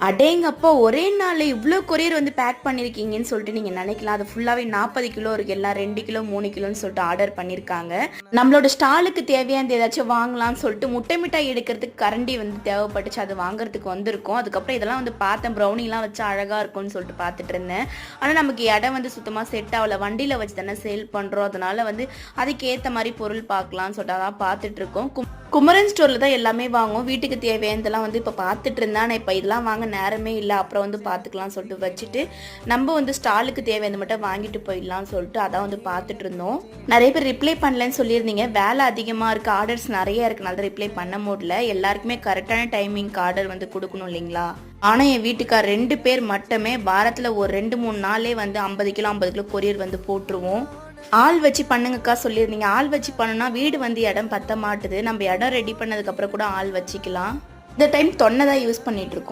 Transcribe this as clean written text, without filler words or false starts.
அடேங்கப்பா! ஒரே நாள்ல இவ்ளோ கொரியர் வந்து பேக் பண்ணியிருக்கீங்கன்னு சொல்லிட்டு நீங்க நினைக்கலாம். அது ஃபுல்லாவே 40 கிலோ இருக்கு. எல்லாம் 2 கிலோ, 3 கிலோன்னு சொல்லிட்டு ஆர்டர் பண்ணியிருக்காங்க. நம்மளோட ஸ்டாலுக்கு தேவையானது ஏதாச்சும் வாங்கலாம்னு சொல்லிட்டு முட்டை மிட்டாய் எடுக்கிறதுக்கு கரண்டி வந்து தேவைப்பட்டுச்சு. அது வாங்குறதுக்கு வந்திருக்கோம். அதுக்கப்புறம் இதெல்லாம் வந்து பார்த்தேன். ப்ரௌனிலாம் வச்சா அழகா இருக்கும்னு சொல்லிட்டு பார்த்துட்டு இருந்தேன். ஆனா நமக்கு இடம் வந்து சுத்தமா செட் ஆகல. வண்டியில வச்சு தானே சேல் பண்றோம். அதனால வந்து அதுக்கேத்த மாரி பொருள் பார்க்கலாம்னு சொல்லிட்டு அதான் பார்த்துட்டு இருக்கோம். குமரன் ஸ்டோர்ல தான் எல்லாமே வாங்குவோம். வீட்டுக்கு தேவையானதெல்லாம் வந்து இப்போ பார்த்துட்டு இருந்தேன். ஆனால் இப்போ இதெல்லாம் வாங்க நேரமே இல்லை. அப்புறம் வந்து பார்த்துக்கலாம்னு சொல்லிட்டு வச்சுட்டு நம்ம வந்து ஸ்டாலுக்கு தேவையானது மட்டும் வாங்கிட்டு போயிடலாம்னு சொல்லிட்டு அதான் வந்து பார்த்துட்டு இருந்தோம். நிறைய பேர் ரிப்ளை பண்ணலன்னு சொல்லியிருந்தீங்க. வேலை அதிகமாக இருக்குது, ஆர்டர்ஸ் நிறைய இருக்குனால தான் ரிப்ளை பண்ண முடியல. எல்லாருக்குமே கரெக்டான டைமிங்க்கு ஆர்டர் வந்து கொடுக்கணும் இல்லைங்களா? ஆனால் என் வீட்டுக்கார் 2 பேர் மட்டுமே வாரத்தில் ஒரு 2-3 நாளே வந்து 50 கிலோ 50 கிலோ கொரியர் வந்து போட்டுருவோம். ஆள் வச்சு பண்ணுங்கக்கா சொல்லியிருந்தீங்க. ஆள் வச்சு பண்ணுனா வீடு வந்து இடம் பத்த மாட்டுது. நம்ம இடம் ரெடி பண்ணதுக்கப்புறம் கூட ஆள் வச்சுக்கலாம். இந்த டைம் தொன்னை தான் யூஸ் பண்ணிட்டு இருக்கோம்.